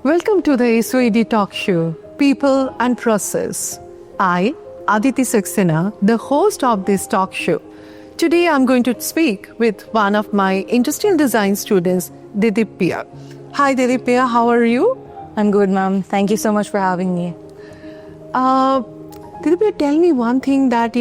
Welcome to the SOED Talk Show, People and Process. I, Aditi Saxena, the host of this talk show. Today I'm going to speak with one of my industrial design students, Didipya. Hi Didipya, how are you? I'm good, ma'am. Thank you so much for having me. Didipya, tell me one thing that,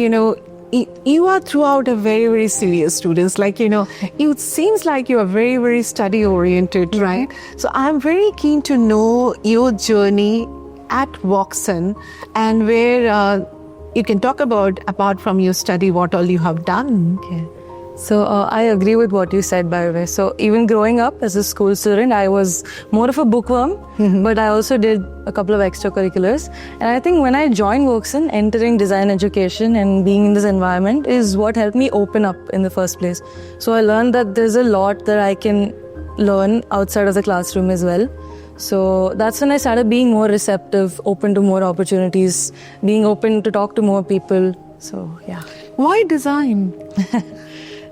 you are throughout a very, very serious students. It seems like you are very, very study oriented, right? So I'm very keen to know your journey at Voxen and where you can talk about, apart from your study, what all you have done. Okay. So I agree with what you said, by the way. So even growing up as a school student, I was more of a bookworm, but I also did a couple of extracurriculars. And I think when I joined Voxen, entering design education and being in this environment is what helped me open up in the first place. So I learned that there's a lot that I can learn outside of the classroom as well. So that's when I started being more receptive, open to more opportunities, being open to talk to more people. So yeah. Why design?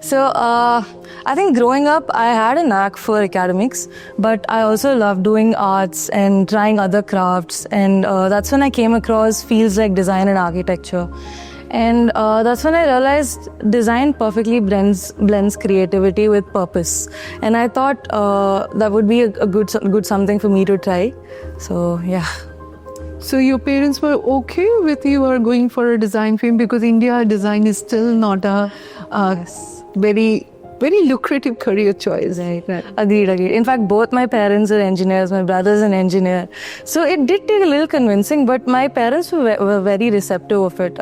So I think growing up, I had a knack for academics, but I also loved doing arts and trying other crafts. And that's when I came across fields like design and architecture. And that's when I realized design perfectly blends creativity with purpose. And I thought that would be a good something for me to try. So yeah. So your parents were okay with you or going for a design field, because India design is still not a very, very lucrative career choice. Right. Agreed. In fact, both my parents are engineers. My brother's an engineer. So it did take a little convincing, but my parents were very receptive of it.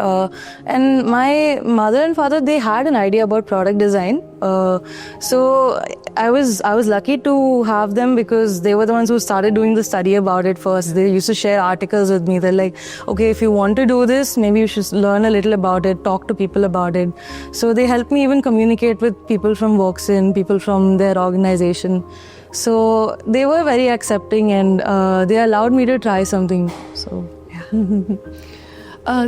And my mother and father, they had an idea about product design. So I was lucky to have them because they were the ones who started doing the study about it first. They used to share articles with me. They're like, okay, if you want to do this, maybe you should learn a little about it, talk to people about it. So they helped me even communicate with people from Voxen, people from their organization. So they were very accepting and they allowed me to try something. So yeah.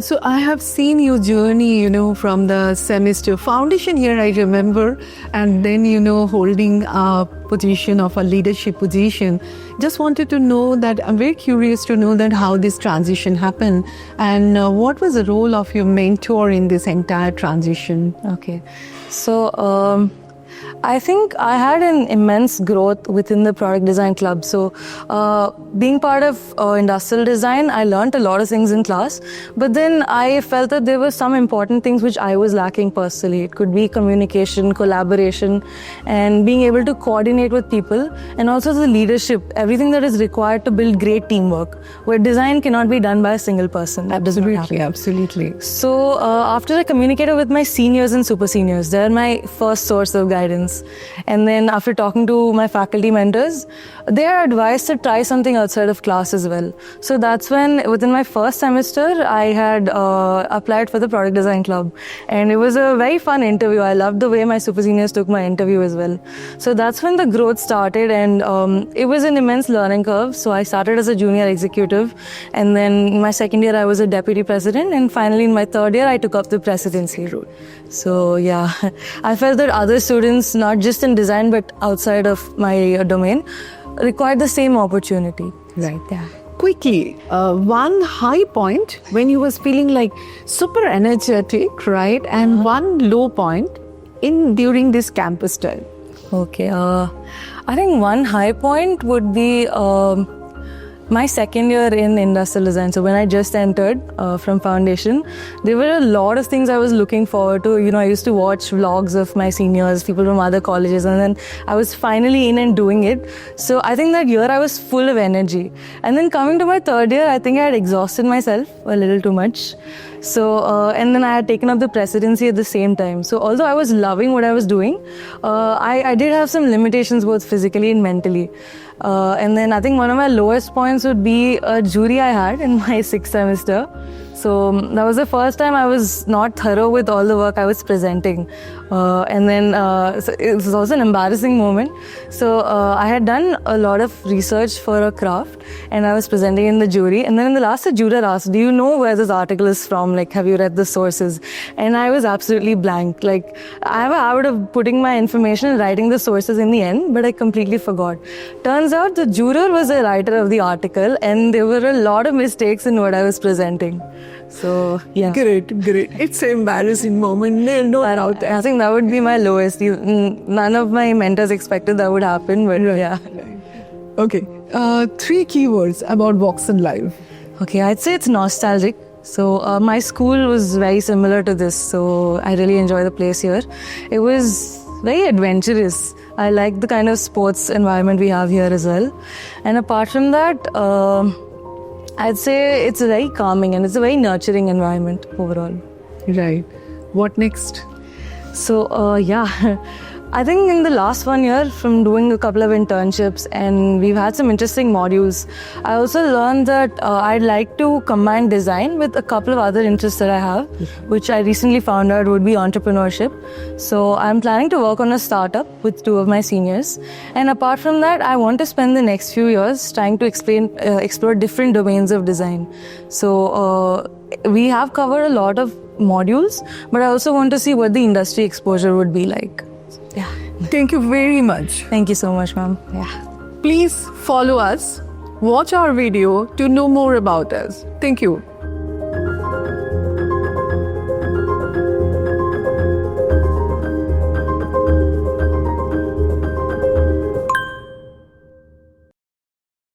So I have seen your journey, from the semester foundation year, I remember, and then, holding a position of a leadership position. Just wanted to know that, I'm very curious to know that how this transition happened and what was the role of your mentor in this entire transition? Okay. So, I think I had an immense growth within the product design club. So being part of industrial design, I learned a lot of things in class, but then I felt that there were some important things which I was lacking personally. It could be communication, collaboration, and being able to coordinate with people, and also the leadership, everything that is required to build great teamwork, where design cannot be done by a single person. Absolutely. So after I communicated with my seniors and super seniors, they're my first source of guidance. And then after talking to my faculty mentors, they are advised to try something outside of class as well. So that's when, within my first semester, I had applied for the product design club. And it was a very fun interview. I loved the way my super seniors took my interview as well. So that's when the growth started, and it was an immense learning curve. So I started as a junior executive, and then in my second year, I was a deputy president, and finally in my third year, I took up the presidency role. So yeah, I felt that other students, not just in design but outside of my domain, required the same opportunity. Right. Yeah. Quickly, one high point when you was feeling like super energetic, right? And one low point during this campus time. Okay. I think one high point would be my second year in industrial design. So when I just entered from foundation, there were a lot of things I was looking forward to. I used to watch vlogs of my seniors, people from other colleges, and then I was finally in and doing it. So I think that year I was full of energy. And then coming to my third year, I think I had exhausted myself a little too much. So, and then I had taken up the presidency at the same time. So although I was loving what I was doing, I did have some limitations both physically and mentally. And then I think one of my lowest points would be a jury I had in my sixth semester. So that was the first time I was not thorough with all the work I was presenting. And then so it was also an embarrassing moment. So I had done a lot of research for a craft, and I was presenting in the jury. And then in the last, the juror asked, "Do you know where this article is from? Like, have you read the sources?" And I was absolutely blank. Like, I have a habit of putting my information and writing the sources in the end, but I completely forgot. Turns out the juror was a writer of the article, and there were a lot of mistakes in what I was presenting. So yeah. Great. It's an embarrassing moment. No doubt. I think that would be my lowest. None of my mentors expected that would happen, but yeah. Okay. 3 keywords about Voxen Live. Okay, I'd say it's nostalgic. So my school was very similar to this, so I really enjoy the place here. It was very adventurous. I like the kind of sports environment we have here as well. And apart from that, I'd say it's very calming and it's a very nurturing environment overall. Right. What next? So, yeah, I think in the last 1 year from doing a couple of internships and we've had some interesting modules, I also learned that I'd like to combine design with a couple of other interests that I have, which I recently found out would be entrepreneurship. So I'm planning to work on a startup with 2 of my seniors. And apart from that, I want to spend the next few years trying to explore different domains of design. So we have covered a lot of modules, but I also want to see what the industry exposure would be like. Yeah. Thank you very much. Thank you so much, ma'am. Yeah. Please follow us, watch our video to know more about us. Thank you.